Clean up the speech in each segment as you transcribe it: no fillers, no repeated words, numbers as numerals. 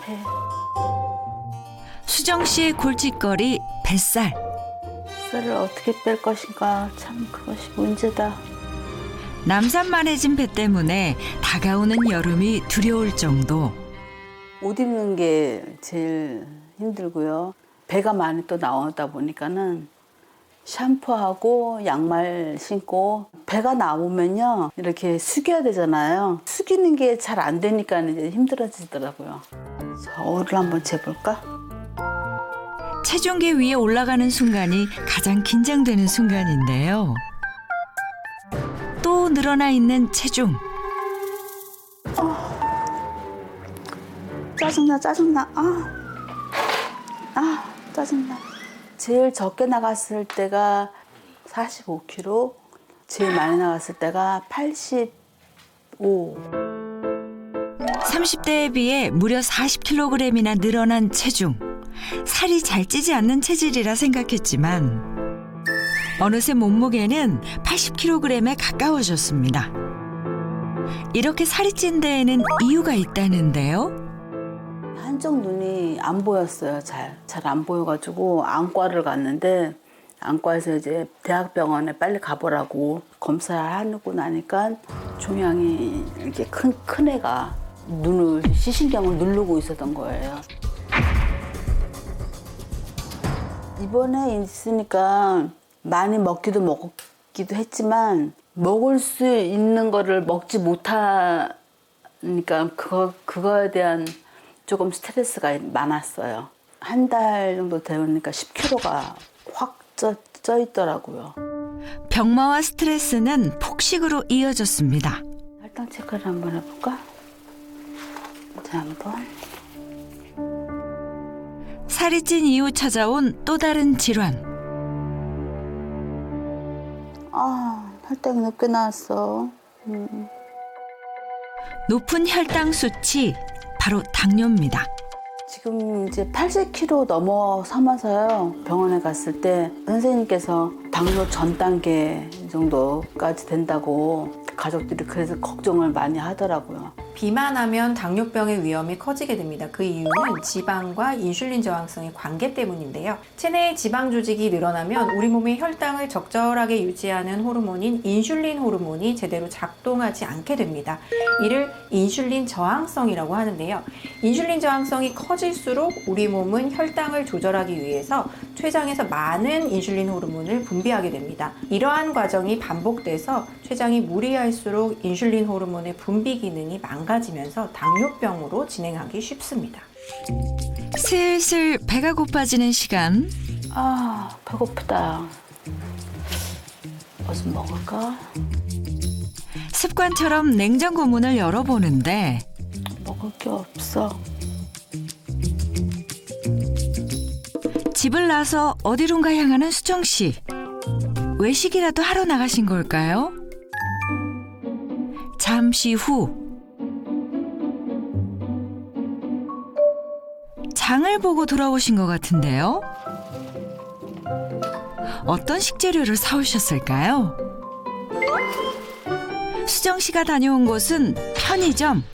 배. 수정 씨의 골칫거리 뱃살. 쌀을 어떻게 뺄 것인가 참 그것이 문제다. 남산만해진 배 때문에 다가오는 여름이 두려울 정도. 옷 입는 게 제일 힘들고요. 배가 많이 또 나오다 보니까는 샴푸하고 양말 신고 배가 나오면요 이렇게 숙여야 되잖아요. 숙이는 게 잘 안 되니까 이제 힘들어지더라고요. 저울을 한번 재볼까? 체중계 위에 올라가는 순간이 가장 긴장되는 순간인데요. 또 늘어나 있는 체중. 짜증나. 짜증나. 제일 적게 나갔을 때가 45kg, 제일 많이 나갔을 때가 85. 30대에 비해 무려 40kg이나 늘어난 체중. 살이 잘 찌지 않는 체질이라 생각했지만 어느새 몸무게는 80kg에 가까워졌습니다. 이렇게 살이 찐 데에는 이유가 있다는데요. 한쪽 눈이 안 보였어요. 잘 안 보여가지고 안과를 갔는데 안과에서 이제 대학병원에 빨리 가보라고 검사하고 나니까 종양이 이렇게 큰 애가 눈을 시신경을 누르고 있었던 거예요. 이번에 있으니까 많이 먹기도 했지만 먹을 수 있는 거를 먹지 못하니까 그거에 대한 조금 스트레스가 많았어요. 한 달 정도 되니까 10kg가 확 쪄 있더라고요. 병마와 스트레스는 폭식으로 이어졌습니다. 혈당 체크를 한번 해볼까? 이제 한번. 살이 찐 이후 찾아온 또 다른 질환. 혈당이 높게 나왔어. 높은 혈당 수치, 바로 당뇨입니다. 지금 이제 80kg 넘어서면서요. 병원에 갔을 때 선생님께서 당뇨 전 단계 정도까지 된다고 가족들이 그래서 걱정을 많이 하더라고요. 비만하면 당뇨병의 위험이 커지게 됩니다. 그 이유는 지방과 인슐린 저항성의 관계 때문인데요. 체내의 지방 조직이 늘어나면 우리 몸의 혈당을 적절하게 유지하는 호르몬인 인슐린 호르몬이 제대로 작동하지 않게 됩니다. 이를 인슐린 저항성이라고 하는데요. 인슐린 저항성이 커질수록 우리 몸은 혈당을 조절하기 위해서 췌장에서 많은 인슐린 호르몬을 분비하게 됩니다. 이러한 과정이 반복돼서 췌장이 무리할수록 인슐린 호르몬의 분비 기능이 망가지면서 당뇨병으로 진행하기 쉽습니다. 슬슬 배가 고파지는 시간. 배고프다. 무슨 먹을까? 습관처럼 냉장고 문을 열어보는데 먹을 게 없어. 집을 나서 어디론가 향하는 수정 씨. 외식이라도 하러 나가신 걸까요? 잠시 후 장을 보고 돌아오신 것 같은데요. 어떤 식재료를 사오셨을까요? 수정 씨가 다녀온 곳은 편의점.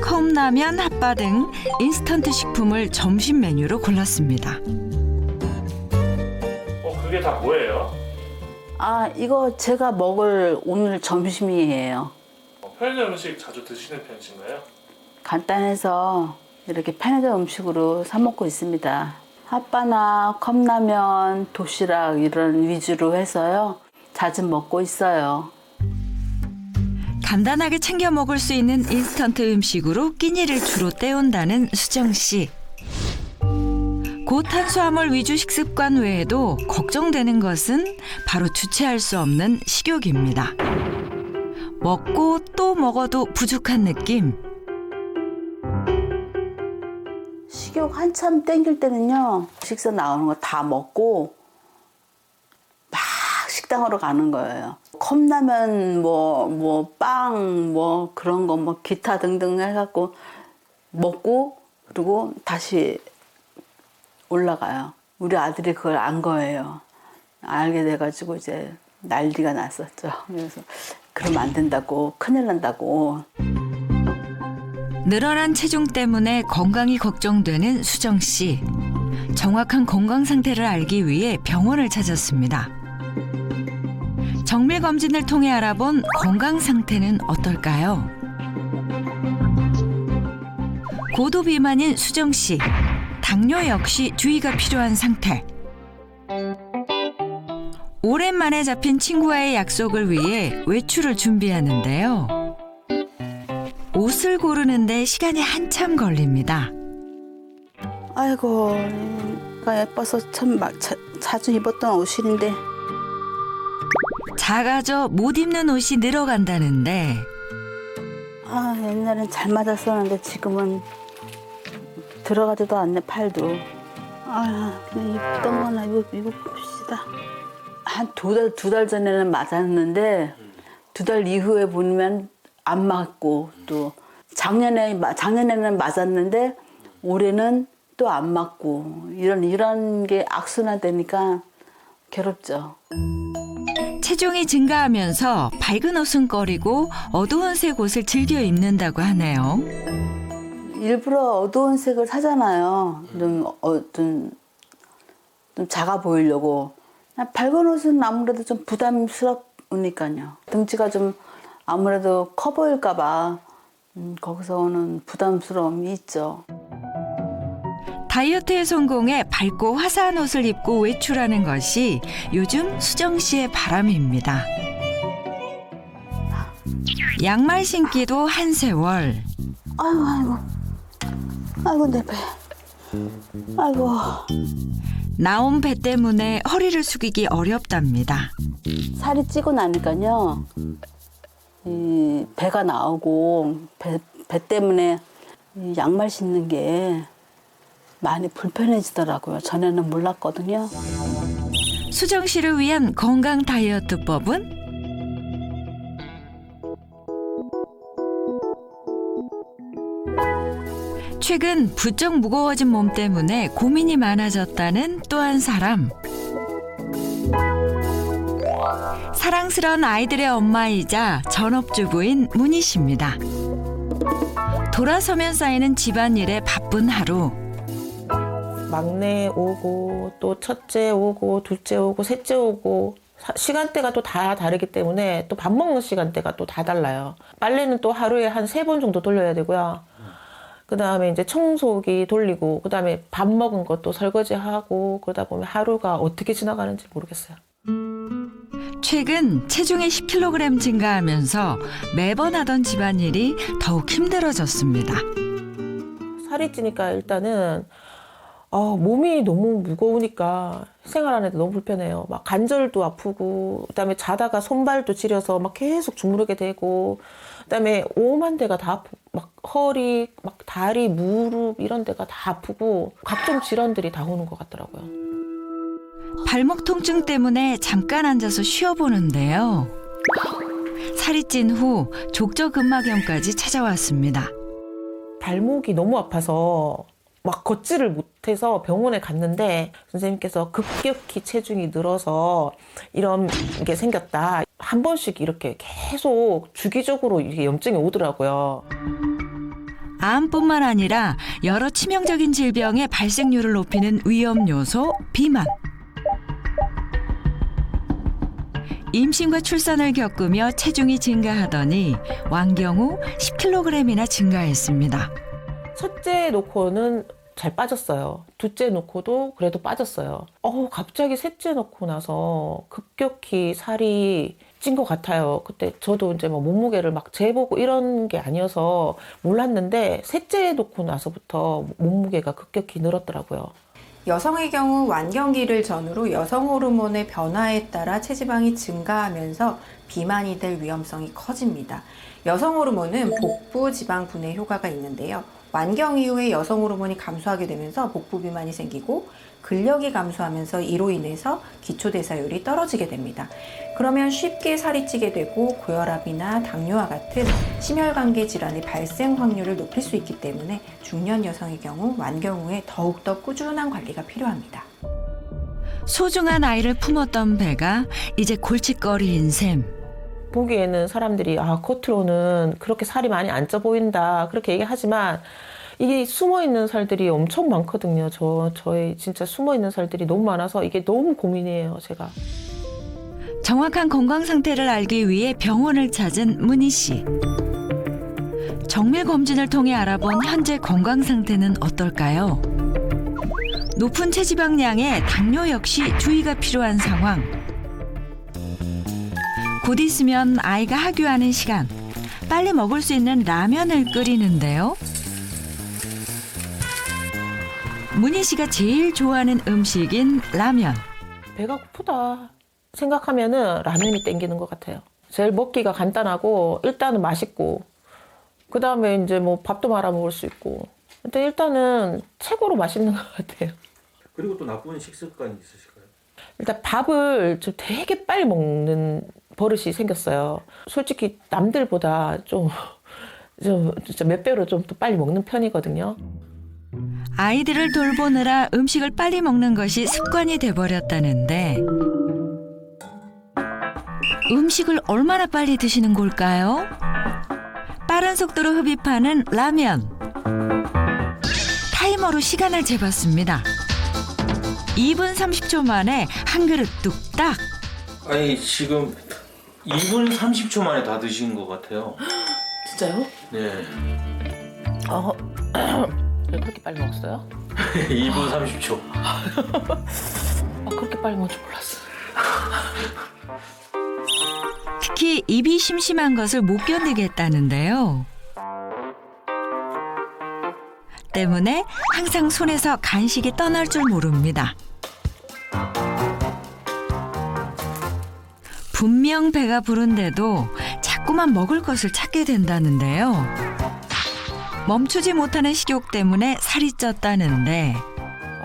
컵라면, 핫바 등 인스턴트 식품을 점심 메뉴로 골랐습니다. 그게 다 뭐예요? 이거 제가 먹을 오늘 점심이에요. 편의점 음식 자주 드시는 편이신가요? 간단해서 이렇게 편의점 음식으로 사 먹고 있습니다. 핫바나 컵라면, 도시락 이런 위주로 해서요. 자주 먹고 있어요. 간단하게 챙겨 먹을 수 있는 인스턴트 음식으로 끼니를 주로 때운다는 수정 씨. 고탄수화물 위주 식습관 외에도 걱정되는 것은 바로 주체할 수 없는 식욕입니다. 먹고 또 먹어도 부족한 느낌. 식욕 한참 땡길 때는요. 식사 나오는 거 다 먹고 막 식당으로 가는 거예요. 컵라면 빵 그런 거 기타 등등 해갖고 먹고 그리고 다시 올라가요. 우리 아들이 그걸 안 거예요. 알게 돼가지고 이제 난리가 났었죠. 그래서 그러면 안 된다고, 큰일 난다고. 늘어난 체중 때문에 건강이 걱정되는 수정 씨. 정확한 건강 상태를 알기 위해 병원을 찾았습니다. 정밀 검진을 통해 알아본 건강 상태는 어떨까요? 고도 비만인 수정 씨. 당뇨 역시 주의가 필요한 상태. 오랜만에 잡힌 친구와의 약속을 위해 외출을 준비하는데요. 옷을 고르는데 시간이 한참 걸립니다. 아이고, 내가 예뻐서 참 자주 입었던 옷인데. 작아져 못 입는 옷이 늘어간다는데 아, 옛날엔 잘 맞았었는데 지금은 들어가지도 않네, 팔도. 아, 그냥 입던 거나 입어봅시다. 한 두 달 전에는 맞았는데 2달 이후에 보면 안 맞고, 또 작년에는 맞았는데 올해는 또 안 맞고, 이런 게 악순환되니까 괴롭죠. 체중이 증가하면서 밝은 옷은 꺼리고 어두운 색 옷을 즐겨 입는다고 하네요. 일부러 어두운 색을 사잖아요. 좀 작아 보이려고. 밝은 옷은 아무래도 좀 부담스러우니까요. 등치가 좀 아무래도 커 보일까 봐 거기서 오는 부담스러움이 있죠. 다이어트에 성공해 밝고 화사한 옷을 입고 외출하는 것이 요즘 수정 씨의 바람입니다. 양말 신기도 한 세월. 아이고 내 배. 아이고. 나온 배 때문에 허리를 숙이기 어렵답니다. 살이 찌고 나니까요, 이 배가 나오고 배 때문에 이 양말 신는 게 많이 불편해지더라고요. 전에는 몰랐거든요. 수정 씨를 위한 건강 다이어트법은 최근 부쩍 무거워진 몸 때문에 고민이 많아졌다는 또 한 사람. 사랑스러운 아이들의 엄마이자 전업주부인 문희 씨입니다. 돌아서면 쌓이는 집안일에 바쁜 하루. 막내 오고 또 첫째 오고 둘째 오고 셋째 오고 시간대가 또 다 다르기 때문에 또 밥 먹는 시간대가 또 다 달라요. 빨래는 또 하루에 한 3번 정도 돌려야 되고요. 그다음에 이제 청소기 돌리고 그다음에 밥 먹은 것도 설거지하고 그러다 보면 하루가 어떻게 지나가는지 모르겠어요. 최근 체중이 10kg 증가하면서 매번 하던 집안일이 더욱 힘들어졌습니다. 살이 찌니까 일단은 몸이 너무 무거우니까 생활하는데 너무 불편해요. 막 관절도 아프고, 그다음에 자다가 손발도 지려서 막 계속 주무르게 되고, 그다음에 오만 데가 다 아프고, 막 허리, 막 다리, 무릎 이런 데가 다 아프고 각종 질환들이 다 오는 것 같더라고요. 발목 통증 때문에 잠깐 앉아서 쉬어보는데요. 살이 찐 후 족저근막염까지 찾아왔습니다. 발목이 너무 아파서 막 걷지를 못해서 병원에 갔는데 선생님께서 급격히 체중이 늘어서 이런 게 생겼다. 한 번씩 이렇게 계속 주기적으로 이게 염증이 오더라고요. 암뿐만 아니라 여러 치명적인 질병의 발생률을 높이는 위험 요소 비만. 임신과 출산을 겪으며 체중이 증가하더니 완경 후 10kg이나 증가했습니다. 첫째 놓고는 잘 빠졌어요. 둘째 놓고도 그래도 빠졌어요. 갑자기 셋째 놓고 나서 급격히 살이 찐 것 같아요. 그때 저도 이제 뭐 몸무게를 막 재보고 이런 게 아니어서 몰랐는데 셋째 놓고 나서부터 몸무게가 급격히 늘었더라고요. 여성의 경우 완경기를 전후로 여성 호르몬의 변화에 따라 체지방이 증가하면서 비만이 될 위험성이 커집니다. 여성 호르몬은 복부 지방 분해 효과가 있는데요. 완경 이후에 여성 호르몬이 감소하게 되면서 복부 비만이 생기고 근력이 감소하면서 이로 인해서 기초대사율이 떨어지게 됩니다. 그러면 쉽게 살이 찌게 되고 고혈압이나 당뇨와 같은 심혈관계 질환의 발생 확률을 높일 수 있기 때문에 중년 여성의 경우 완경 후에 더욱더 꾸준한 관리가 필요합니다. 소중한 아이를 품었던 배가 이제 골칫거리인 셈. 보기에는 사람들이 겉으로는 그렇게 살이 많이 안 쪄 보인다 그렇게 얘기하지만 이게 숨어있는 살들이 엄청 많거든요. 저의 진짜 숨어있는 살들이 너무 많아서 이게 너무 고민이에요, 제가. 정확한 건강 상태를 알기 위해 병원을 찾은 문희 씨. 정밀 검진을 통해 알아본 현재 건강 상태는 어떨까요? 높은 체지방량에 당뇨 역시 주의가 필요한 상황. 곧 있으면 아이가 하교하는 시간. 빨리 먹을 수 있는 라면을 끓이는데요. 문희 씨가 제일 좋아하는 음식인 라면. 배가 고프다 생각하면은 라면이 땡기는 것 같아요. 제일 먹기가 간단하고 일단은 맛있고 그 다음에 이제 뭐 밥도 말아 먹을 수 있고 근데 일단은 최고로 맛있는 것 같아요. 그리고 또 나쁜 식습관이 있으실까요? 일단 밥을 좀 되게 빨리 먹는 버릇이 생겼어요. 솔직히 남들보다 좀 진짜 몇 배로 좀 더 빨리 먹는 편이거든요. 아이들을 돌보느라 음식을 빨리 먹는 것이 습관이 돼버렸다는데 음식을 얼마나 빨리 드시는 걸까요? 빠른 속도로 흡입하는 라면. 타이머로 시간을 재봤습니다. 2분 30초 만에 한 그릇 뚝딱. 아니 지금 2분 30초 만에 다 드신 것 같아요. 진짜요? 네. 그렇게 빨리 먹었어요? 2분 30초. 그렇게 빨리 먹을 줄 몰랐어요. 특히 입이 심심한 것을 못 견디겠다는데요. 때문에 항상 손에서 간식이 떠날 줄 모릅니다. 분명 배가 부른데도 자꾸만 먹을 것을 찾게 된다는데요. 멈추지 못하는 식욕 때문에 살이 쪘다는데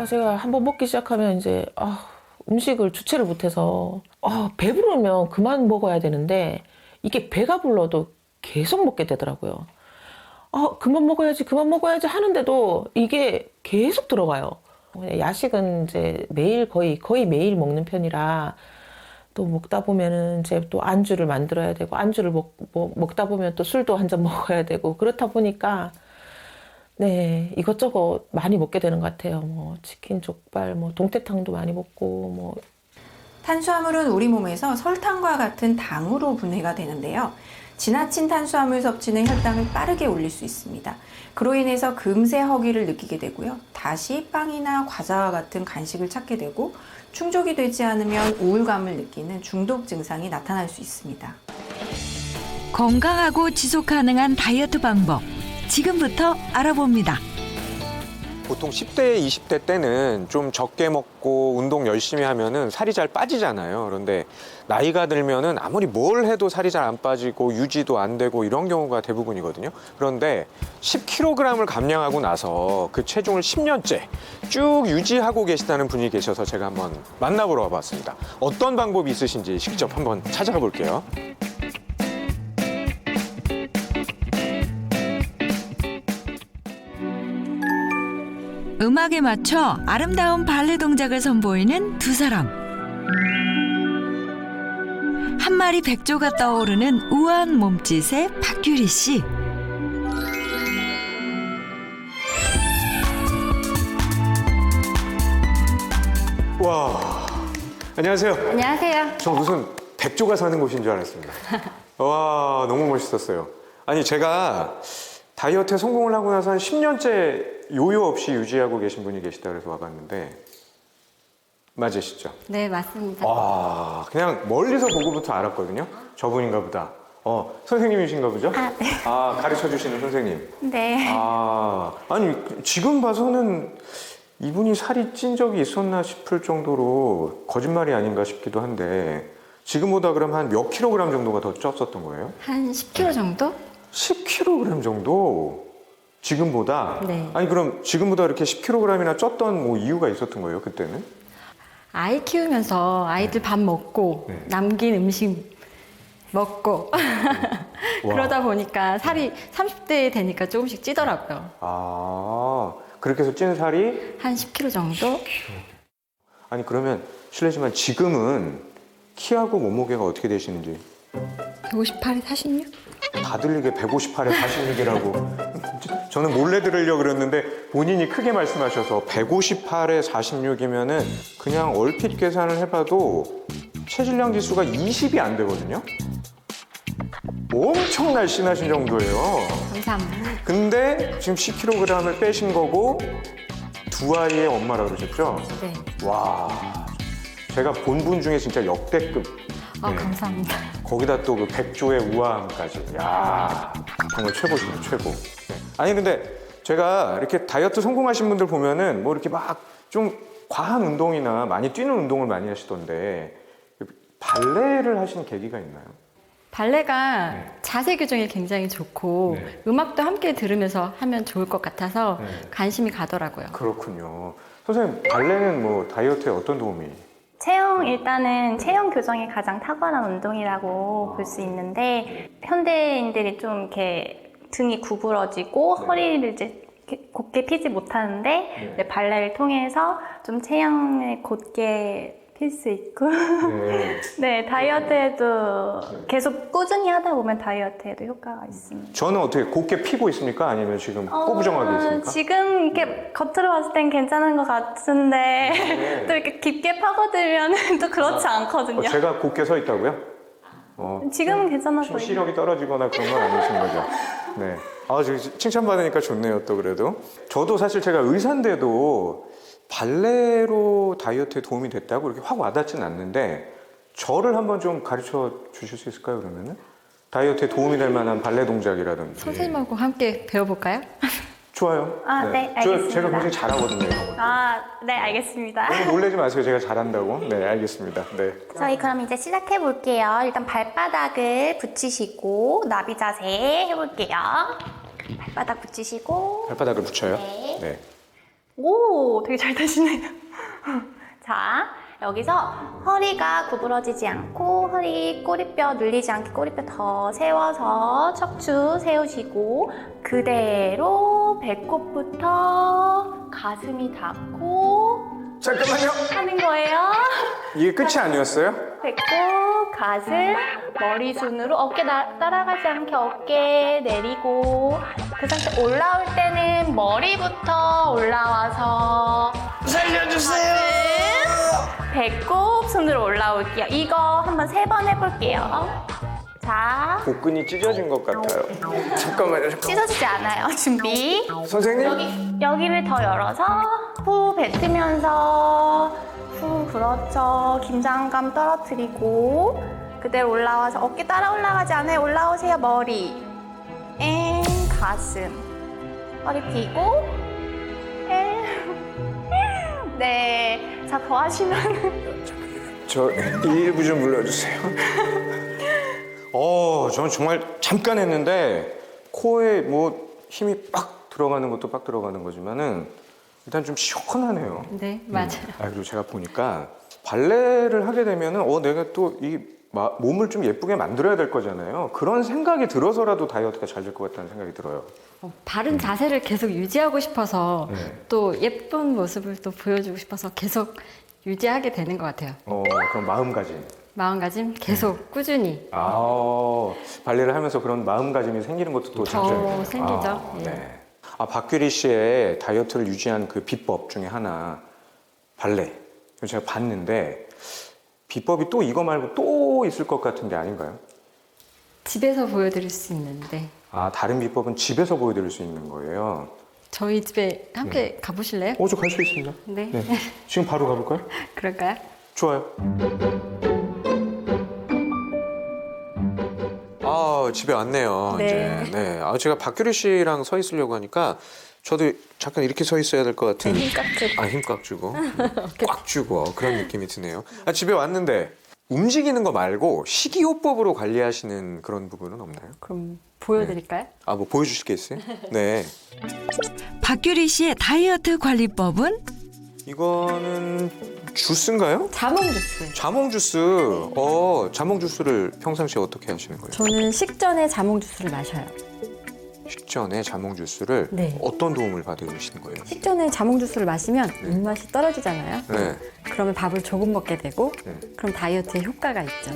제가 한번 먹기 시작하면 이제 음식을 주체를 못해서 배부르면 그만 먹어야 되는데 이게 배가 불러도 계속 먹게 되더라고요. 그만 먹어야지 하는데도 이게 계속 들어가요. 야식은 이제 매일 거의 매일 먹는 편이라 또 먹다 보면은 이제 또 안주를 만들어야 되고 안주를 먹다 보면 또 술도 한 잔 먹어야 되고 그렇다 보니까 네, 이것저것 많이 먹게 되는 것 같아요. 뭐 치킨, 족발, 뭐 동태탕도 많이 먹고 뭐. 탄수화물은 우리 몸에서 설탕과 같은 당으로 분해가 되는데요. 지나친 탄수화물 섭취는 혈당을 빠르게 올릴 수 있습니다. 그로 인해서 금세 허기를 느끼게 되고요. 다시 빵이나 과자와 같은 간식을 찾게 되고 충족이 되지 않으면 우울감을 느끼는 중독 증상이 나타날 수 있습니다. 건강하고 지속 가능한 다이어트 방법 지금부터 알아봅니다. 보통 10대, 20대 때는 좀 적게 먹고 운동 열심히 하면은 살이 잘 빠지잖아요. 그런데 나이가 들면은 아무리 뭘 해도 살이 잘 안 빠지고 유지도 안 되고 이런 경우가 대부분이거든요. 그런데 10kg을 감량하고 나서 그 체중을 10년째 쭉 유지하고 계시다는 분이 계셔서 제가 한번 만나보러 와봤습니다. 어떤 방법이 있으신지 직접 한번 찾아가 볼게요. 음악에 맞춰 아름다운 발레 동작을 선보이는 두 사람. 한 마리 백조가 떠오르는 우아한 몸짓의 박규리 씨. 와, 안녕하세요. 안녕하세요. 저 무슨 백조가 사는 곳인 줄 알았습니다. 와, 너무 멋있었어요. 아니, 제가 다이어트에 성공을 하고 나서 한 10년째 요요 없이 유지하고 계신 분이 계시다 그래서 와봤는데 맞으시죠? 네, 맞습니다. 와, 그냥 멀리서 보고부터 알았거든요. 저분인가 보다. 선생님이신가 보죠? 네. 가르쳐 주시는 선생님. 네. 아니, 지금 봐서는 이분이 살이 찐 적이 있었나 싶을 정도로 거짓말이 아닌가 싶기도 한데 지금보다 그럼 한 몇 킬로그램 정도가 더 쪘었던 거예요? 한 10kg 정도? 10kg 정도? 지금보다? 네. 아니, 그럼 지금보다 이렇게 10kg이나 쪘던 뭐 이유가 있었던 거예요, 그때는? 아이 키우면서 아이들 밥 먹고 네. 남긴 음식 먹고 그러다 보니까 살이 30대 되니까 조금씩 찌더라고요. 그렇게 해서 찐 살이? 한 10kg 정도? 아니, 그러면 실례지만 지금은 키하고 몸무게가 어떻게 되시는지? 158에 46? 다들 이게 158에 46이라고. 저는 몰래 들으려고 그랬는데 본인이 크게 말씀하셔서 158에 46이면은 그냥 얼핏 계산을 해봐도 체질량 지수가 20이 안 되거든요. 엄청 날씬하신 정도예요. 감사합니다. 근데 지금 10kg을 빼신 거고 두 아이의 엄마라고 그러셨죠? 네. 와, 제가 본 분 중에 진짜 역대급. 네. 감사합니다. 거기다 또 그 백조의 우아함까지. 야, 정말 최고시네요, 최고. 네. 아니 근데 제가 이렇게 다이어트 성공하신 분들 보면은 뭐 이렇게 막 좀 과한 운동이나 많이 뛰는 운동을 많이 하시던데 발레를 하신 계기가 있나요? 발레가 자세 교정에 굉장히 좋고 네. 음악도 함께 들으면서 하면 좋을 것 같아서 네. 관심이 가더라고요. 그렇군요. 선생님, 발레는 뭐 다이어트에 어떤 도움이? 일단은 체형 교정이 가장 탁월한 운동이라고 볼 수 있는데, 현대인들이 좀 이렇게 등이 구부러지고 허리를 이제 이렇게 곧게 펴지 못하는데, 네, 발레를 통해서 좀 체형을 곧게 필 수 있고, 네, 다이어트에도 계속 꾸준히 하다 보면 다이어트에도 효과가 있습니다. 저는 어떻게 곧게 피고 있습니까? 아니면 지금 꼬부정하게 있습니까? 지금 이렇게 겉으로 봤을 땐 괜찮은 것 같은데 또 이렇게 깊게 파고들면 또 그렇지 않거든요. 제가 곧게 서 있다고요? 지금은 괜찮아 좀 보이네요. 시력이 떨어지거나 그런 건 아니신 거죠? 네. 아, 칭찬받으니까 좋네요, 또 그래도. 저도 사실 제가 의사인데도 발레로 다이어트에 도움이 됐다고 이렇게 확 와닿지는 않는데 저를 한번 좀 가르쳐 주실 수 있을까요, 그러면은? 다이어트에 도움이 될 만한 발레 동작이라든지. 선생님하고 함께 배워볼까요? 좋아요. 네, 알겠습니다. 제가 굉장히 잘하거든요, 이런 거. 네, 알겠습니다. 너무 놀라지 마세요, 제가 잘한다고. 네, 알겠습니다. 네. 저희 그럼 이제 시작해 볼게요. 일단 발바닥을 붙이시고 나비 자세 해볼게요. 발바닥 붙이시고. 발바닥을 붙여요? 네. 네. 오, 되게 잘 되시네요. 자, 여기서 허리가 구부러지지 않고 허리 꼬리뼈 눌리지 않게 꼬리뼈 더 세워서 척추 세우시고 그대로 배꼽부터 가슴이 닿고 잠깐만요. 하는 거예요. 이게 끝이 아니었어요? 배꼽, 가슴, 머리 순으로 어깨 따라가지 않게 어깨 내리고 그 상태 올라올 때는 머리부터 올라와서 살려주세요. 배꼽 순으로 올라올게요. 이거 한번 3번 해볼게요. 자, 복근이 찢어진 것 같아요. 잠깐만요. 찢어지지 않아요. 준비. 선생님? 여기를 더 열어서 후 뱉으면서 후, 그렇죠. 긴장감 떨어뜨리고 그대로 올라와서 어깨 따라 올라가지 않아요. 올라오세요. 머리 앤 가슴 허리 펴고 네. 자, 더 하시면 저 1부 좀 불러주세요. 저는 정말 잠깐 했는데 코에 뭐 힘이 빡 들어가는 것도 빡 들어가는 거지만은 일단 좀 시원하네요. 네, 맞아요. 그리고 제가 보니까 발레를 하게 되면은 내가 또 이 몸을 좀 예쁘게 만들어야 될 거잖아요. 그런 생각이 들어서라도 다이어트가 잘 될 것 같다는 생각이 들어요. 바른 자세를 계속 유지하고 싶어서 네. 또 예쁜 모습을 또 보여주고 싶어서 계속 유지하게 되는 것 같아요. 그런 마음가짐. 마음가짐 계속 꾸준히 발레를 하면서 그런 마음가짐이 생기는 것도 또 더 생기죠. 예. 네. 박규리 씨의 다이어트를 유지한 그 비법 중에 하나 발레. 제가 봤는데 비법이 또 이거 말고 또 있을 것 같은 게 아닌가요? 집에서 보여드릴 수 있는데 다른 비법은 집에서 보여드릴 수 있는 거예요. 저희 집에 함께 가보실래요? 저 갈 수 있습니다. 네. 네. 지금 바로 가볼까요? 그럴까요? 좋아요. 집에 왔네요. 네. 이제. 네. 제가 박규리 씨랑 서 있으려고 하니까 저도 잠깐 이렇게 서 있어야 될 것 같은. 힘 꽉 주고. 힘 꽉 주고. 꽉 주고. 그런 느낌이 드네요. 집에 왔는데 움직이는 거 말고 식이요법으로 관리하시는 그런 부분은 없나요? 그럼 보여드릴까요? 뭐 보여주실 게 있어요? 네. 박규리 씨의 다이어트 관리법은 이거는 주스인가요? 자몽 주스. 자몽 주스. 자몽 주스를 평상시에 어떻게 하시는 거예요? 저는 식전에 자몽 주스를 마셔요. 식전에 자몽 주스를 네. 어떤 도움을 받으시는 거예요? 식전에 자몽 주스를 마시면 입맛이 떨어지잖아요. 네. 그러면 밥을 조금 먹게 되고 네. 그럼 다이어트에 효과가 있죠.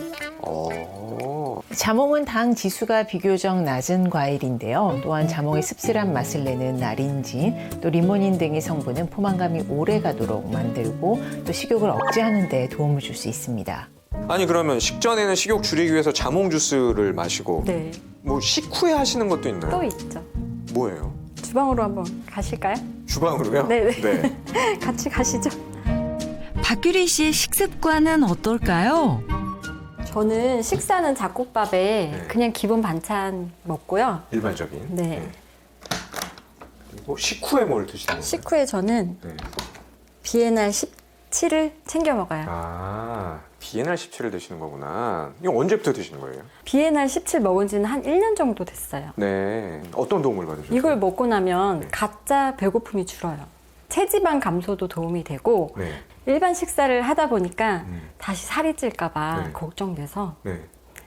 자몽은 당 지수가 비교적 낮은 과일인데요. 또한 자몽의 씁쓸한 맛을 내는 나린진, 또 리모닌 등의 성분은 포만감이 오래 가도록 만들고 또 식욕을 억제하는 데 도움을 줄 수 있습니다. 아니 그러면 식전에는 식욕 줄이기 위해서 자몽 주스를 마시고 네, 뭐 식후에 하시는 것도 있나요? 또 있죠. 뭐예요? 주방으로 한번 가실까요? 주방으로요? 네네. 네. 같이 가시죠. 박규리 씨의 식습관은 어떨까요? 저는 식사는 잡곡밥에 네. 그냥 기본 반찬 먹고요. 일반적인. 네. 그리고 식후에 뭘 드시는 거예요? 식후에 저는 네. 비엔날 17을 챙겨 먹어요. 아, 비엔날 17을 드시는 거구나. 이거 언제부터 드시는 거예요? 비엔날 17 먹은 지는 한 1년 정도 됐어요. 네. 어떤 도움을 받으셨어요? 이걸 먹고 나면 네. 가짜 배고픔이 줄어요. 체지방 감소도 도움이 되고 네. 일반 식사를 하다 보니까 다시 살이 찔까봐 네. 걱정돼서 네.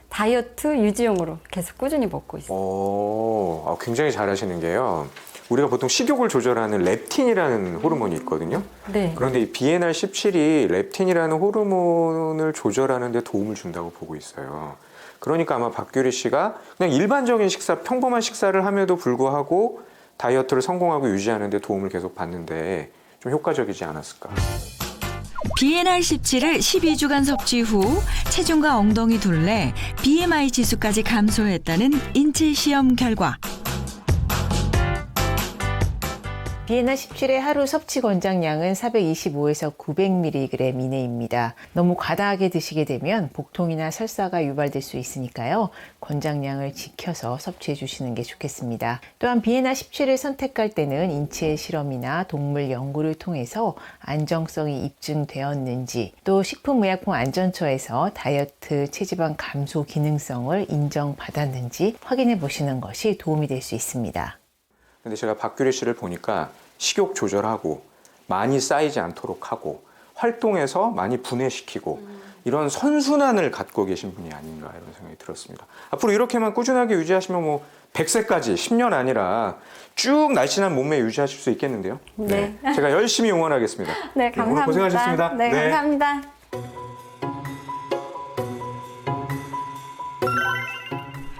다이어트 유지용으로 계속 꾸준히 먹고 있어요. 굉장히 잘하시는 게요. 우리가 보통 식욕을 조절하는 렙틴이라는 호르몬이 있거든요. 네. 그런데 이 비엔날 17이 렙틴이라는 호르몬을 조절하는 데 도움을 준다고 보고 있어요. 그러니까 아마 박규리 씨가 그냥 일반적인 식사, 평범한 식사를 함에도 불구하고 다이어트를 성공하고 유지하는 데 도움을 계속 받는데 좀 효과적이지 않았을까. 비엔날 17을 12주간 섭취 후 체중과 엉덩이 둘레, BMI 지수까지 감소했다는 인체 시험 결과. 비엔날 17의 하루 섭취 권장량은 425에서 900mg 이내입니다. 너무 과다하게 드시게 되면 복통이나 설사가 유발될 수 있으니까요. 권장량을 지켜서 섭취해 주시는 게 좋겠습니다. 또한 비엔날 17을 선택할 때는 인체 실험이나 동물 연구를 통해서 안정성이 입증되었는지, 또 식품의약품안전처에서 다이어트 체지방 감소 기능성을 인정받았는지 확인해 보시는 것이 도움이 될 수 있습니다. 근데 제가 박규리 씨를 보니까 식욕 조절하고 많이 쌓이지 않도록 하고 활동해서 많이 분해시키고 이런 선순환을 갖고 계신 분이 아닌가 이런 생각이 들었습니다. 앞으로 이렇게만 꾸준하게 유지하시면 뭐 100세까지 10년 아니라 쭉 날씬한 몸매 유지하실 수 있겠는데요. 네. 제가 열심히 응원하겠습니다. 네, 감사합니다. 오늘 고생하셨습니다. 네, 감사합니다.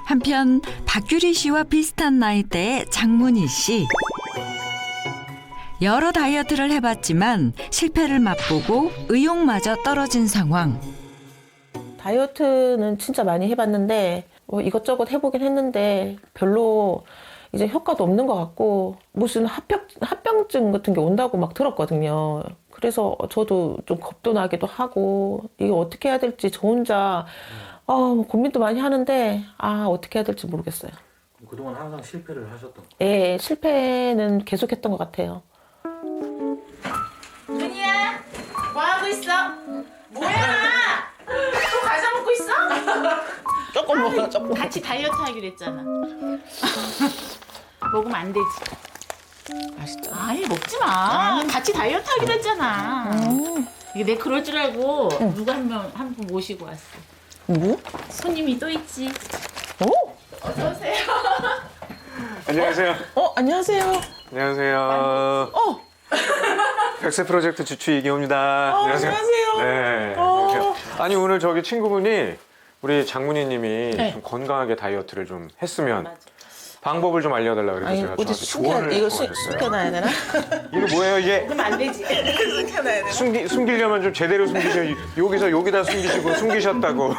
한편 박규리 씨와 비슷한 나이대의 장문희 씨. 여러 다이어트를 해봤지만 실패를 맛보고 의욕마저 떨어진 상황. 다이어트는 진짜 많이 해봤는데 이것저것 해보긴 했는데 별로 이제 효과도 없는 것 같고 무슨 합병증 같은 게 온다고 막 들었거든요. 그래서 저도 좀 겁도 나기도 하고 이거 어떻게 해야 될지 저 혼자 고민도 많이 하는데 어떻게 해야 될지 모르겠어요. 그동안 항상 실패를 하셨던 거예요? 예, 실패는 계속했던 것 같아요. 은희야, 뭐 하고 있어? 뭐야? 또 과자 먹고 있어? 조금 먹어, 조금. 같이 다이어트 하기로 했잖아. 먹으면 안 되지. 맛있죠? 아니 먹지 마. 같이 다이어트 하기로 했잖아. 이게 내 그럴 줄 알고 누가 한 분 모시고 왔어. 누구? 손님이 또 있지. 어서 오세요. 안녕하세요. 안녕하세요. 안녕하세요. 100세 프로젝트 주추 이기호입니다. 안녕하세요. 네. 안녕하세요. 아니 오늘 저기 친구분이 우리 장문희님이 좀 건강하게 다이어트를 좀 했으면 방법을 좀 알려달라 그래서 제가 어디 저한테 조언을 이거 구하셨어요. 숨겨놔야 되나? 이거 뭐예요 이게? 그러면 안 되지. 숨겨놔야 돼. 숨기려면 좀 제대로 숨기셔. 여기서 여기다 숨기시고 숨기셨다고.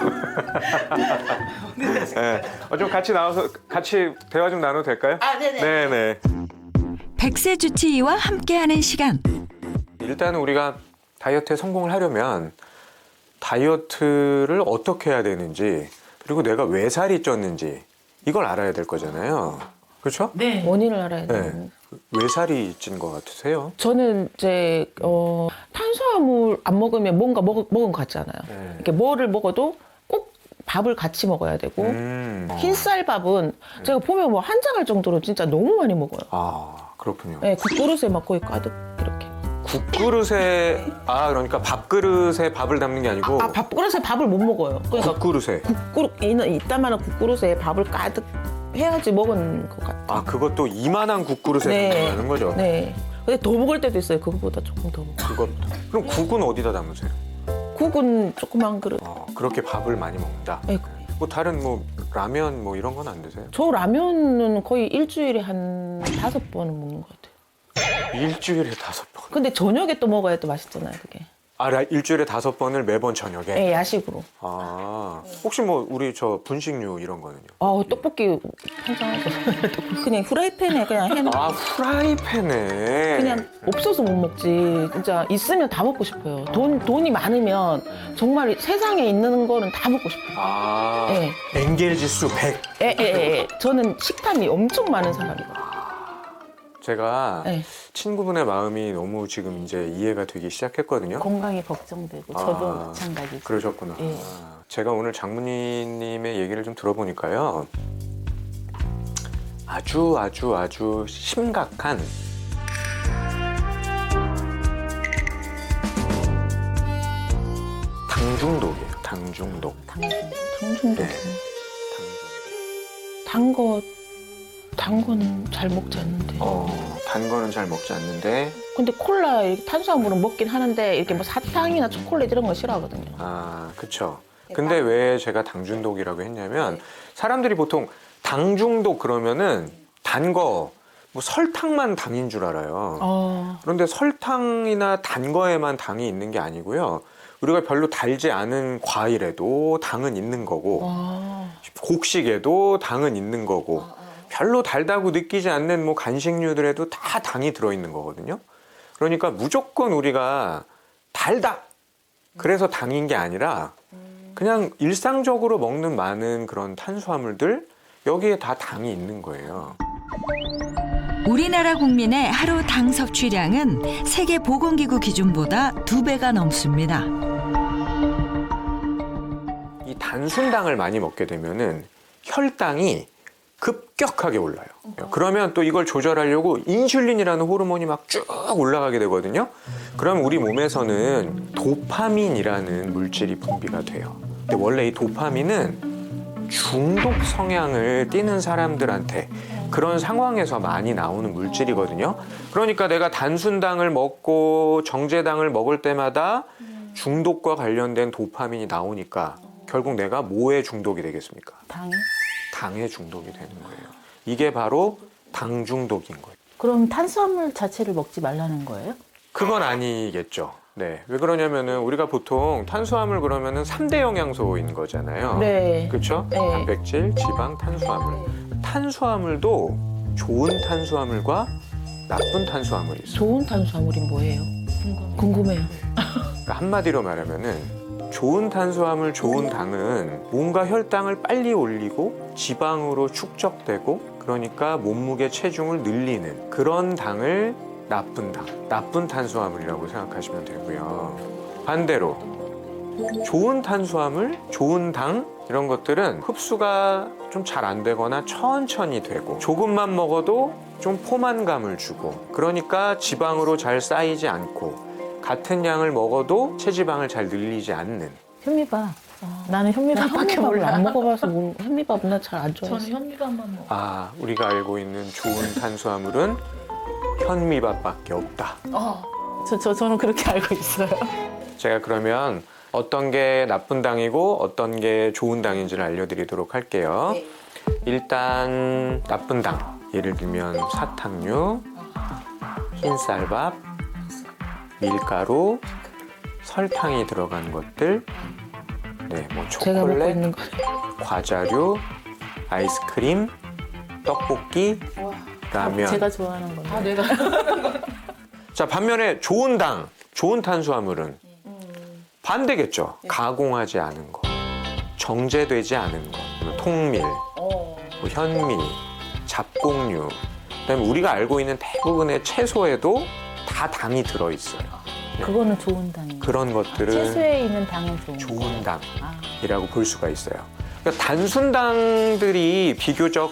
네. 좀 같이 나와서 같이 대화 좀 나눠도 될까요? 네네. 네네. 100세 주치의와 함께하는 시간. 일단 우리가 다이어트에 성공을 하려면 다이어트를 어떻게 해야 되는지 그리고 내가 왜 살이 쪘는지 이걸 알아야 될 거잖아요. 그렇죠? 네. 원인을 알아야 돼요. 네. 왜 살이 찐 것 같으세요? 저는 이제 탄수화물 안 먹으면 뭔가 먹은 것 같잖아요. 네. 이렇게 뭐를 먹어도 꼭 밥을 같이 먹어야 되고 흰쌀밥은 제가 보면 뭐 한 장할 정도로 진짜 너무 많이 먹어요. 아 그렇군요. 네, 국그릇에 막 거의 가득 이렇게. 국그릇에 그러니까 밥그릇에 밥을 담는 게 아니고 밥그릇에 밥을 못 먹어요. 그러니까 국그릇에. 이따만한 국그릇에 밥을 가득 해야지 먹은 것 같아요. 그것도 이만한 국그릇에 네. 담는다는 거죠? 네. 근데 더 먹을 때도 있어요. 그거보다 조금 더 먹고. 그것보다. 그럼 국은 어디다 담으세요? 국은 조그만 그릇. 그렇게 밥을 많이 먹는다. 네. 뭐 다른 뭐 라면 뭐 이런 건 안 드세요? 저 라면은 거의 일주일에 한 5번은 먹는 것 같아요. 일주일에 5번. 근데 저녁에 또 먹어야 또 맛있잖아요, 그게. 아, 일주일에 5번을 매번 저녁에? 예, 야식으로. 아, 혹시 뭐 우리 저 분식류 이런 거는요? 떡볶이 한장하고 그냥 후라이팬에 그냥 해놓고 아, 프라이팬에. 그냥 없어서 못 먹지. 진짜 있으면 다 먹고 싶어요. 돈이 많으면 정말 세상에 있는 거는 다 먹고 싶어요. 아, 예. 엔겔 지수 100. 예. 저는 식탐이 엄청 많은 사람이거든요. 제가 예. 친구분의 마음이 너무 지금 이제 이해가 되기 시작했거든요. 건강이 걱정되고 저도 마찬가지죠. 그러셨구나. 예. 제가 오늘 장모님의 얘기를 좀 들어보니까요. 아주 심각한 당중독이에요. 당중독. 당중독. 네. 단 거는 잘 먹지 않는데. 단 거는 잘 먹지 않는데. 근데 콜라 이렇게 탄수화물은 먹긴 하는데 이렇게 뭐 사탕이나 초콜릿 이런 거 싫어하거든요. 아, 그쵸. 근데 왜 제가 당중독이라고 했냐면 사람들이 보통 당중독 그러면은 단 거, 뭐 설탕만 당인 줄 알아요. 그런데 설탕이나 단 거에만 당이 있는 게 아니고요. 우리가 별로 달지 않은 과일에도 당은 있는 거고, 곡식에도 당은 있는 거고, 별로 달다고 느끼지 않는 뭐 간식류들에도 다 당이 들어있는 거거든요. 그러니까 무조건 우리가 달다! 그래서 당인 게 아니라 그냥 일상적으로 먹는 많은 그런 탄수화물들, 여기에 다 당이 있는 거예요. 우리나라 국민의 하루 당 섭취량은 세계보건기구 기준보다 2배가 넘습니다. 이 단순당을 많이 먹게 되면은 혈당이 급격하게 올라요. 그러면 또 이걸 조절하려고 인슐린이라는 호르몬이 막 쭉 올라가게 되거든요. 그럼 우리 몸에서는 도파민이라는 물질이 분비가 돼요. 근데 원래 이 도파민은 중독 성향을 띠는 사람들한테 그런 상황에서 많이 나오는 물질이거든요. 그러니까 내가 단순당을 먹고 정제당을 먹을 때마다 중독과 관련된 도파민이 나오니까 결국 내가 뭐에 중독이 되겠습니까? 당에 중독이 되는 거예요. 이게 바로 당 중독인 거예요. 그럼 탄수화물 자체를 먹지 말라는 거예요? 그건 아니겠죠. 네. 왜 그러냐면은 우리가 보통 탄수화물 그러면은 3대 영양소인 거잖아요. 네. 그렇죠? 네. 단백질, 지방, 탄수화물. 탄수화물도 좋은 탄수화물과 나쁜 탄수화물이 있어요. 좋은 탄수화물이 뭐예요? 궁금해요. 그러니까 한마디로 말하면은 좋은 탄수화물, 좋은 당은 뭔가 혈당을 빨리 올리고 지방으로 축적되고 그러니까 몸무게 체중을 늘리는 그런 당을 나쁜 당, 나쁜 탄수화물이라고 생각하시면 되고요. 반대로 좋은 탄수화물, 좋은 당 이런 것들은 흡수가 좀 잘 안 되거나 천천히 되고 조금만 먹어도 좀 포만감을 주고 그러니까 지방으로 잘 쌓이지 않고 같은 양을 먹어도 체지방을 잘 늘리지 않는. 현미밥. 나는 현미밥밖에 몰라. 안 먹어봐서 현미밥은 나 잘 안 좋아해서. 저는 현미밥만 먹어. 아, 우리가 알고 있는 좋은 탄수화물은 현미밥밖에 없다. 저는 그렇게 알고 있어요. 제가 그러면 어떤 게 나쁜 당이고 어떤 게 좋은 당인지를 알려드리도록 할게요. 일단 나쁜 당, 예를 들면 사탕류, 흰쌀밥, 밀가루, 설탕이 들어간 것들, 네, 뭐 제가 먹고 초콜릿, 있는 거. 과자류, 아이스크림, 떡볶이, 라면. 제가 좋아하는 건데. 자, 반면에 좋은 당, 좋은 탄수화물은 반대겠죠. 가공하지 않은 거, 정제되지 않은 거, 통밀, 뭐 현미, 잡곡류, 그다음에 우리가 알고 있는 대부분의 채소에도 다 당이 들어있어요. 그거는 좋은 당이에요. 그런 것들은 채소에 있는 당은 좋은 당이라고 볼 수가 있어요. 그러니까 단순당들이 비교적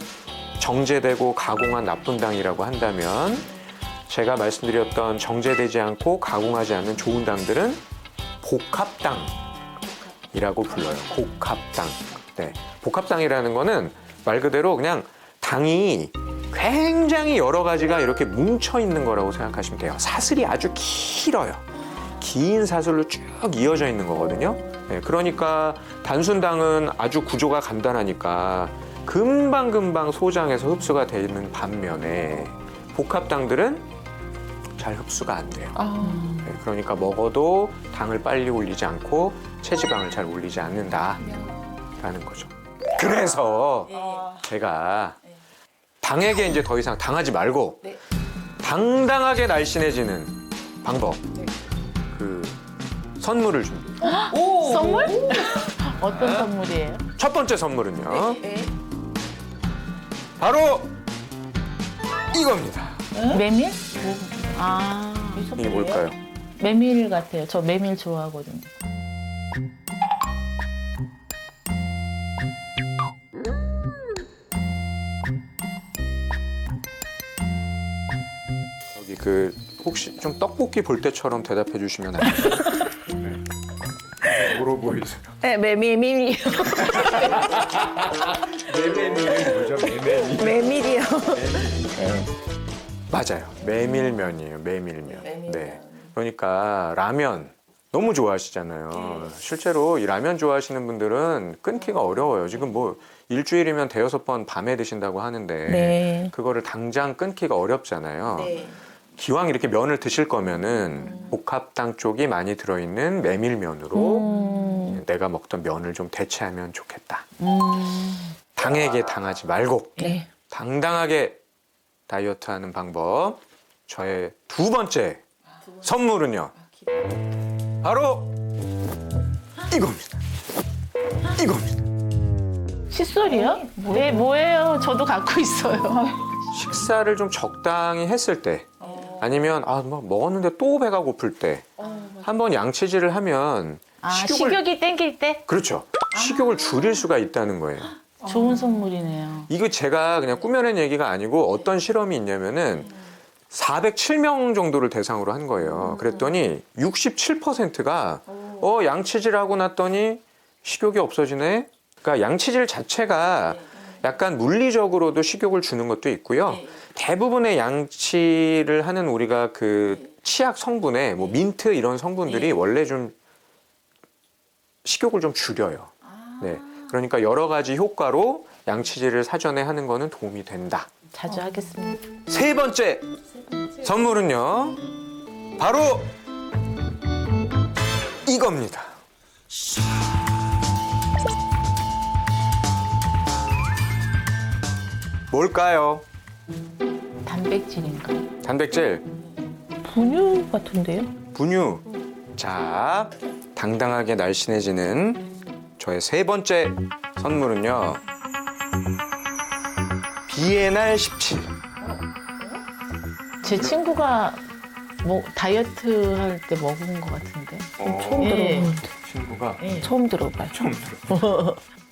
정제되고 가공한 나쁜 당이라고 한다면 제가 말씀드렸던 정제되지 않고 가공하지 않는 좋은 당들은 복합당이라고 불러요. 복합당. 네. 복합당이라는 거는 말 그대로 그냥 당이 굉장히 여러 가지가 이렇게 뭉쳐 있는 거라고 생각하시면 돼요. 사슬이 아주 길어요. 긴 사슬로 쭉 이어져 있는 거거든요. 네, 그러니까 단순당은 아주 구조가 간단하니까 금방금방 소장해서 흡수가 되는 반면에 복합당들은 잘 흡수가 안 돼요. 네, 그러니까 먹어도 당을 빨리 올리지 않고 체지방을 잘 올리지 않는다라는 거죠. 그래서 제가 당에게 이제 더 이상 당하지 말고 당당하게 날씬해지는 방법, 그 선물을 준비해요. 선물? 어떤 선물이에요? 첫 번째 선물은요. 바로 이겁니다. 메밀? 아, 이게 뭘까요? 메밀 같아요. 저 메밀 좋아하거든요. 여기 그 혹시 좀 떡볶이 볼 때처럼 대답해 주시면 안 돼요? 네. 뭐로 보이세요? 네, 메밀이요. 메밀이 뭐죠? 메밀이요. 맞아요. 메밀면이에요. 메밀면. 네. 그러니까 라면 너무 좋아하시잖아요. 실제로 이 라면 좋아하시는 분들은 끊기가 어려워요. 지금 뭐 일주일이면 5-6번 밤에 드신다고 하는데 네. 그거를 당장 끊기가 어렵잖아요. 기왕 이렇게 면을 드실 거면은 복합당 쪽이 많이 들어있는 메밀면으로 내가 먹던 면을 좀 대체하면 좋겠다. 당에게 당하지 말고 네. 당당하게 다이어트하는 방법. 저의 두 번째 선물은요. 바로 이겁니다. 이겁니다. 칫솔이요? 네, 뭐예요? 저도 갖고 있어요. 식사를 좀 적당히 했을 때 아니면 막 먹었는데 또 배가 고플 때 한번 양치질을 하면 식욕이 땡길 때? 그렇죠. 식욕을 줄일 수가 있다는 거예요. 좋은 선물이네요. 이거 제가 그냥 꾸며낸 얘기가 아니고 어떤 실험이 있냐면은 407명 정도를 대상으로 한 거예요. 그랬더니 67%가 양치질하고 났더니 식욕이 없어지네. 그러니까 양치질 자체가 약간 물리적으로도 식욕을 주는 것도 있고요. 대부분의 양치를 하는 우리가 그 치약 성분에 뭐 민트 이런 성분들이 원래 좀 식욕을 좀 줄여요. 네. 그러니까 여러 가지 효과로 양치질을 사전에 하는 거는 도움이 된다. 자주 하겠습니다. 세 번째 선물은요. 바로 이겁니다. 뭘까요? 단백질인가? 단백질, 분유 같은데요? 분유. 자, 당당하게 날씬해지는 저의 세 번째 선물은요. 비에날 17. 제 친구가 뭐 다이어트 할 때 먹은 것 같은데. 처음 들어보는데. 친구가 처음 들어봐요.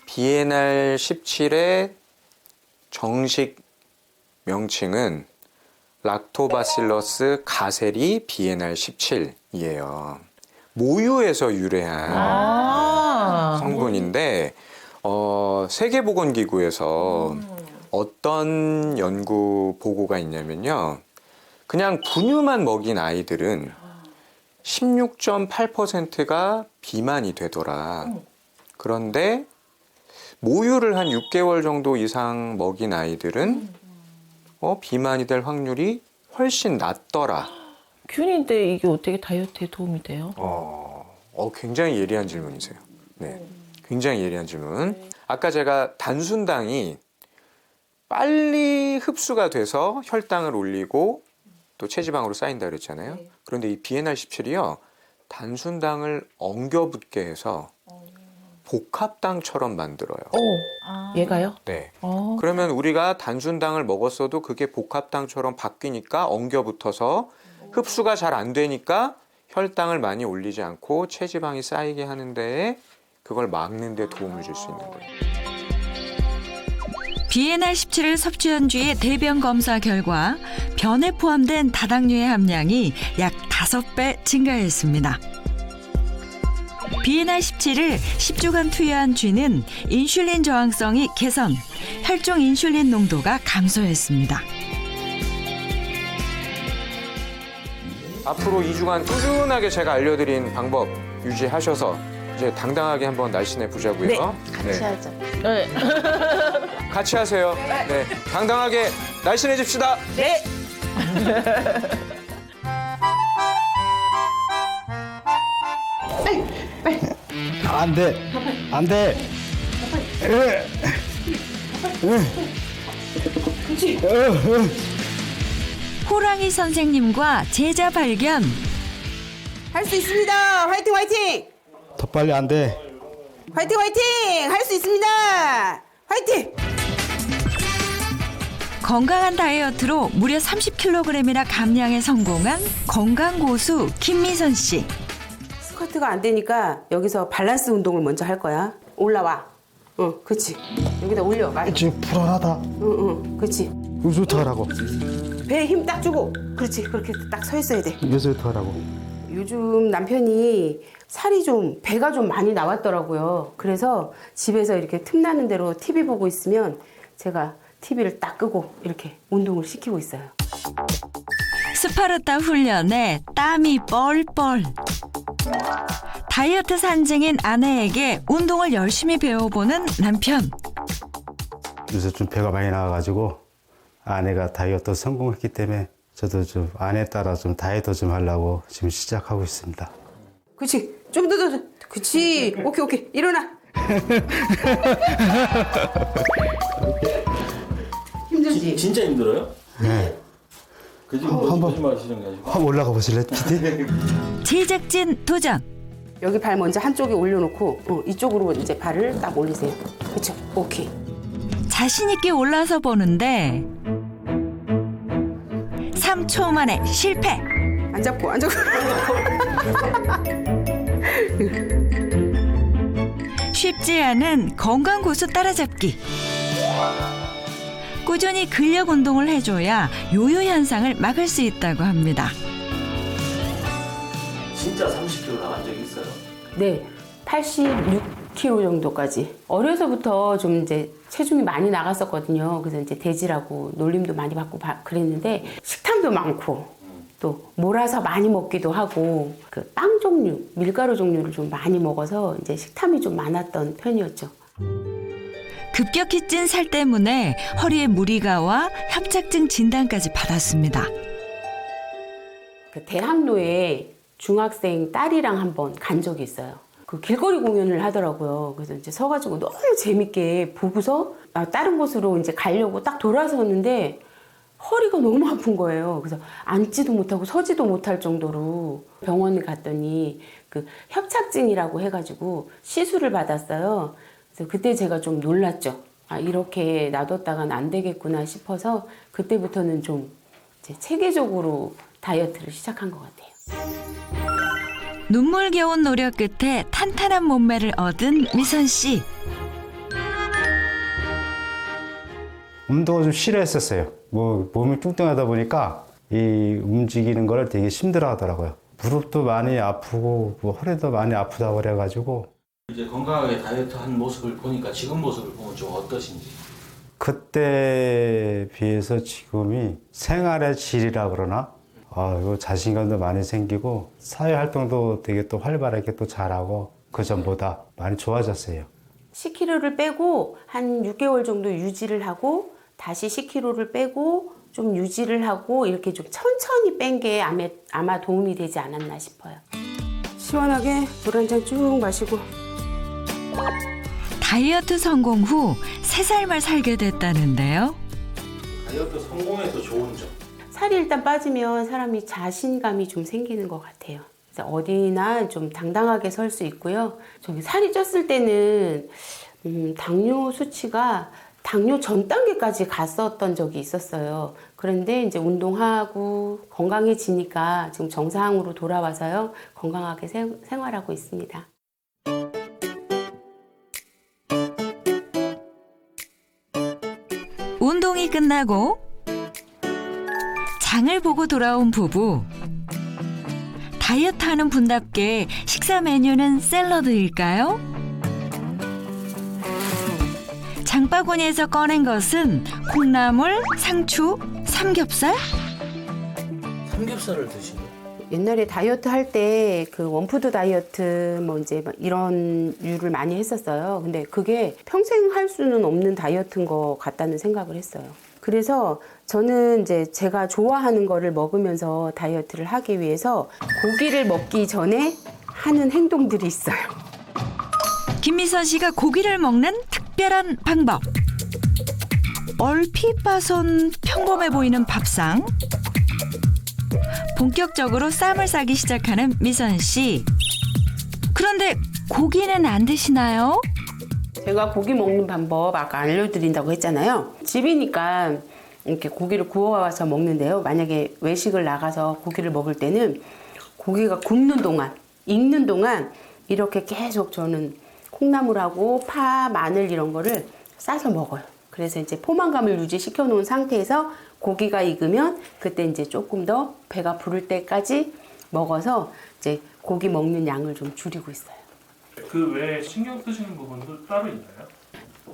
비에날 17의 정식 명칭은 락토바실러스 가세리 비에날 17이에요. 모유에서 유래한 성분인데 세계보건기구에서 어떤 연구 보고가 있냐면요. 그냥 분유만 먹인 아이들은 16.8%가 비만이 되더라. 그런데 모유를 한 6개월 정도 이상 먹인 아이들은 비만이 될 확률이 훨씬 낮더라. 균인데 이게 어떻게 다이어트에 도움이 돼요? 굉장히 예리한 질문이세요. 네, 굉장히 예리한 질문. 아까 제가 단순당이 빨리 흡수가 돼서 혈당을 올리고 또 체지방으로 쌓인다 그랬잖아요. 그런데 이 비에날 17이요. 단순당을 엉겨붙게 해서 복합당처럼 만들어요. 얘가요? 네. 그러면 우리가 단순당을 먹었어도 그게 복합당처럼 바뀌니까 엉겨붙어서 흡수가 잘 안 되니까 혈당을 많이 올리지 않고 체지방이 쌓이게 하는데 그걸 막는 데 도움을 줄 수 있는 거예요. 비에날 17을 섭취한 뒤의 대변 검사 결과 변에 포함된 다당류의 함량이 약 5배 증가했습니다. 비에날 17을 10주간 투여한 쥐는 인슐린 저항성이 개선, 혈중 인슐린 농도가 감소했습니다. 앞으로 2주간 꾸준하게 제가 알려드린 방법 유지하셔서 이제 이제 당당하게 한번 날씬해 보자고요. 같이 하자. 네. 같이 하세요. 네. 당당하게 날씬해집시다. 네. 안 돼. 안 돼. 호랑이 선생님과 제자 발견. 할 수 있습니다. 화이팅 화이팅. 더 빨리 안 돼. 화이팅 화이팅. 할 수 있습니다. 화이팅. 건강한 다이어트로 무려 30kg이나 감량에 성공한 건강 고수 김미선 씨. 스쿼트가 안 되니까 여기서 밸런스 운동을 먼저 할 거야. 올라와. 응, 그렇지. 여기다 올려. 많이. 지금 불안하다. 응, 그렇지. 여기서 어떻게 하라고? 배에 힘 딱 주고. 그렇지. 그렇게 딱 서 있어야 돼. 여기서 어떻게 하라고? 요즘 남편이 살이 좀 배가 좀 많이 나왔더라고요. 그래서 집에서 이렇게 틈나는 대로 TV 보고 있으면 제가 TV를 딱 끄고 이렇게 운동을 시키고 있어요. 스파르타 훈련에 땀이 뻘뻘. 다이어트 산증인 아내에게 운동을 열심히 배워보는 남편. 요새 좀 배가 많이 나와가지고 아내가 다이어트 성공했기 때문에 저도 좀 아내 따라 좀 다이어트 좀 하려고 지금 시작하고 있습니다. 그렇지. 좀 더. 그렇지. 오케이. 일어나. 힘들지? 진짜 힘들어요? 네. 한번 거짓말 하시는 게 아니고. 한번 올라가 보실래, PD? 제작진 도전. 여기 발 먼저 한쪽에 올려놓고 이쪽으로 이제 발을 딱 올리세요. 그렇죠. 오케이. 자신 있게 올라서 보는데 3초 만에 실패. 안 잡고. 쉽지 않은 건강 고수 따라잡기. 꾸준히 근력 운동을 해줘야 요요 현상을 막을 수 있다고 합니다. 진짜 30kg 나간 적 있어요? 네. 86kg 정도까지. 어려서부터 좀 이제 체중이 많이 나갔었거든요. 그래서 이제 돼지라고 놀림도 많이 받고 그랬는데 식탐도 많고 또 몰아서 많이 먹기도 하고 그 빵 종류, 밀가루 종류를 좀 많이 먹어서 이제 식탐이 좀 많았던 편이었죠. 급격히 찐 살 때문에 허리에 무리가 와 협착증 진단까지 받았습니다. 그 대학로에 중학생 딸이랑 한번 간 적이 있어요. 그 길거리 공연을 하더라고요. 그래서 이제 서가지고 너무 재밌게 보고서 다른 곳으로 이제 가려고 딱 돌아섰는데 허리가 너무 아픈 거예요. 그래서 앉지도 못하고 서지도 못할 정도로 병원에 갔더니 그 협착증이라고 해가지고 시술을 받았어요. 그래서 그때 제가 좀 놀랐죠. 이렇게 놔뒀다간 안 되겠구나 싶어서 그때부터는 좀 이제 체계적으로 다이어트를 시작한 것 같아요. 눈물겨운 노력 끝에 탄탄한 몸매를 얻은 미선 씨. 운동을 좀 싫어했었어요. 몸이 뚱뚱하다 보니까 이 움직이는 걸 되게 힘들어 하더라고요. 무릎도 많이 아프고 허리도 많이 아프다고 그래가지고 이제 건강하게 다이어트 한 모습을 보니까 지금 모습을 보면 좀 어떠신지? 그때 비해서 지금이 생활의 질이라 그러나 이거 자신감도 많이 생기고 사회활동도 되게 또 활발하게 또 잘하고 그 전보다 많이 좋아졌어요. 10kg를 빼고 한 6개월 정도 유지를 하고 다시 10kg를 빼고 좀 유지를 하고 이렇게 좀 천천히 뺀 게 아마 도움이 되지 않았나 싶어요. 시원하게 물 한 잔 쭉 마시고. 다이어트 성공 후 3살만 살게 됐다는데요. 다이어트 성공해서 좋은 점. 살이 일단 빠지면 사람이 자신감이 좀 생기는 것 같아요. 그래서 어디나 좀 당당하게 설 수 있고요. 살이 쪘을 때는 당뇨 수치가 당뇨 전 단계까지 갔었던 적이 있었어요. 그런데 이제 운동하고 건강해지니까 지금 정상으로 돌아와서요. 건강하게 생활하고 있습니다. 운동이 끝나고 장을 보고 돌아온 부부. 다이어트하는 분답게 식사 메뉴는 샐러드일까요? 장바구니에서 꺼낸 것은 콩나물, 상추, 삼겹살? 삼겹살을 드시네. 옛날에 다이어트 할 때 그 원푸드 다이어트 뭐 이제 막 이런 류를 많이 했었어요. 근데 그게 평생 할 수는 없는 다이어트인 것 같다는 생각을 했어요. 그래서 저는 이제 제가 좋아하는 거를 먹으면서 다이어트를 하기 위해서 고기를 먹기 전에 하는 행동들이 있어요. 김미선 씨가 고기를 먹는 특별한 방법. 얼핏 봐선 평범해 보이는 밥상. 본격적으로 쌈을 싸기 시작하는 미선 씨. 그런데 고기는 안 드시나요? 제가 고기 먹는 방법 아까 알려드린다고 했잖아요. 집이니까 이렇게 고기를 구워와서 먹는데요. 만약에 외식을 나가서 고기를 먹을 때는 고기가 굽는 동안, 익는 동안 이렇게 계속 저는 콩나물하고 파, 마늘 이런 거를 싸서 먹어요. 그래서 이제 포만감을 유지시켜 놓은 상태에서 고기가 익으면 그때 이제 조금 더 배가 부를 때까지 먹어서 이제 고기 먹는 양을 좀 줄이고 있어요. 그 외에 신경 쓰시는 부분도 따로 있나요?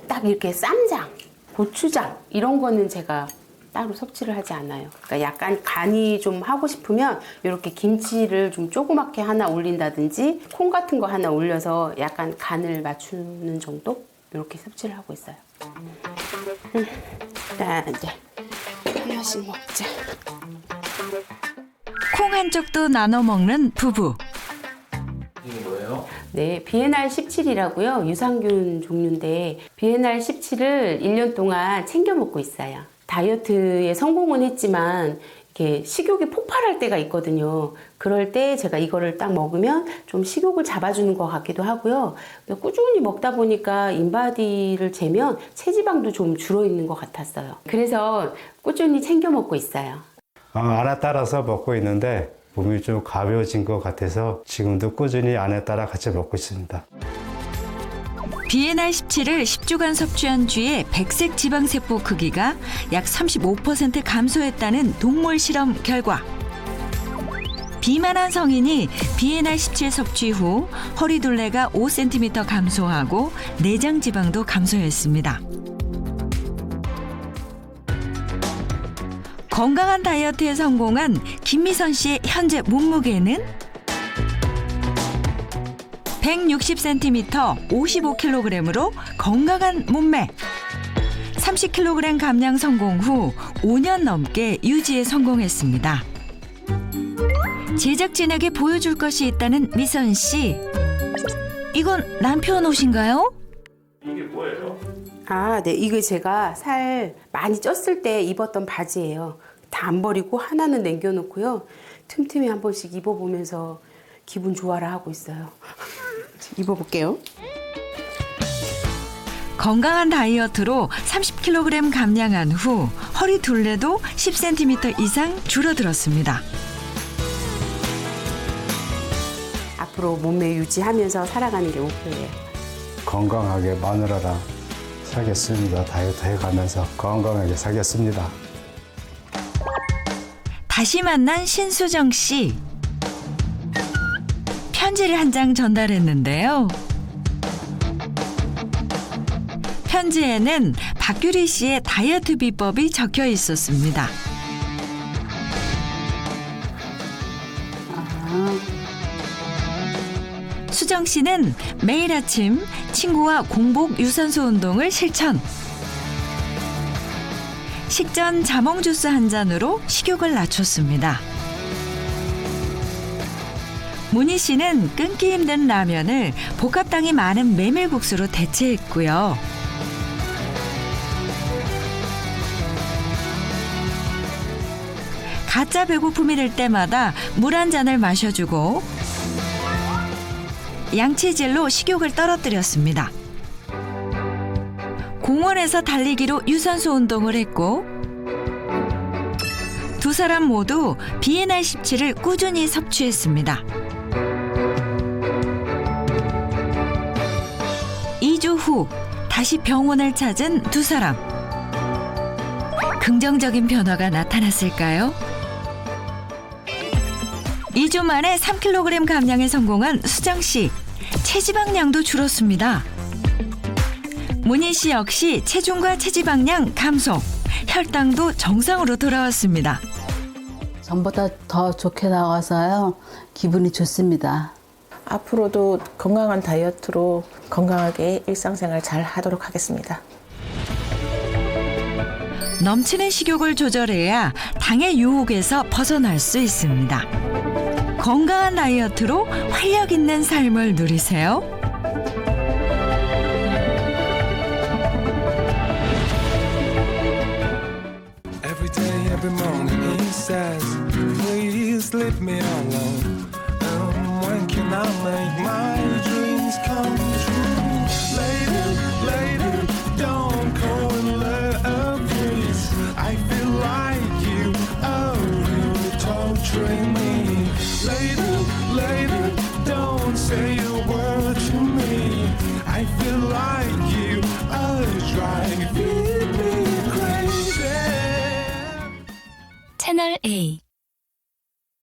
딱 이렇게 쌈장, 고추장 이런 거는 제가 따로 섭취를 하지 않아요. 그러니까 약간 간이 좀 하고 싶으면 이렇게 김치를 좀 조그맣게 하나 올린다든지 콩 같은 거 하나 올려서 약간 간을 맞추는 정도 이렇게 섭취를 하고 있어요. 일단 이제 하나씩 먹자. 콩 한 쪽도 나눠 먹는 부부. 이게 뭐예요? 네, 비엔알 17이라고요. 유산균 종류인데 비엔알 17을 1년 동안 챙겨 먹고 있어요. 다이어트에 성공은 했지만 이렇게 식욕이 폭발할 때가 있거든요. 그럴 때 제가 이거를 딱 먹으면 좀 식욕을 잡아주는 것 같기도 하고요. 꾸준히 먹다 보니까 인바디를 재면 체지방도 좀 줄어있는 것 같았어요. 그래서 꾸준히 챙겨 먹고 있어요. 안에 따라서 먹고 있는데 몸이 좀 가벼워진 것 같아서 지금도 꾸준히 안에 따라 같이 먹고 있습니다. 비엔알 17을 10주간 섭취한 뒤에 백색 지방세포 크기가 약 35% 감소했다는 동물 실험 결과. 비만한 성인이 비엔알 17 섭취 후 허리둘레가 5cm 감소하고 내장 지방도 감소했습니다. 건강한 다이어트에 성공한 김미선 씨의 현재 몸무게는 160cm, 55kg으로 건강한 몸매. 30kg 감량 성공 후 5년 넘게 유지에 성공했습니다. 제작진에게 보여줄 것이 있다는 미선 씨. 이건 남편 옷인가요? 이게 뭐예요? 아, 네. 이거 제가 살 많이 쪘을 때 입었던 바지예요. 다 안 버리고 하나는 남겨놓고요. 틈틈이 한 번씩 입어보면서 기분 좋아라 하고 있어요. 입어볼게요. 건강한 다이어트로 30kg 감량한 후 허리 둘레도 10cm 이상 줄어들었습니다. 앞으로 몸매 유지하면서 살아가는 게 목표예요. 건강하게 마누라랑 살겠습니다. 다이어트 해가면서 건강하게 살겠습니다. 다시 만난 신수정 씨. 편지를 한 장 전달했는데요. 편지에는 박규리 씨의 다이어트 비법이 적혀 있었습니다. 수정 씨는 매일 아침 친구와 공복 유산소 운동을 실천. 식전 자몽 주스 한 잔으로 식욕을 낮췄습니다. 문희 씨는 끊기 힘든 라면을 복합당이 많은 메밀국수로 대체했고요. 가짜 배고픔이 들 때마다 물 한 잔을 마셔주고 양치질로 식욕을 떨어뜨렸습니다. 공원에서 달리기로 유산소 운동을 했고 두 사람 모두 비엔알 17을 꾸준히 섭취했습니다. 2주 후 다시 병원을 찾은 두 사람. 긍정적인 변화가 나타났을까요? 2주 만에 3kg 감량에 성공한 수정 씨. 체지방량도 줄었습니다. 문희 씨 역시 체중과 체지방량 감소. 혈당도 정상으로 돌아왔습니다. 전보다 더 좋게 나가서요. 기분이 좋습니다. 앞으로도 건강한 다이어트로 건강하게 일상생활 잘 하도록 하겠습니다. 넘치는 식욕을 조절해야 당의 유혹에서 벗어날 수 있습니다. 건강한 다이어트로 활력 있는 삶을 누리세요. Every day, every morning he says, please leave me alone. When can I make my dreams come true? Later, later, don't call and love, please. I feel like you are torturing me. Later, later, don't say a word to me. I feel like you are driving me crazy. 채널 A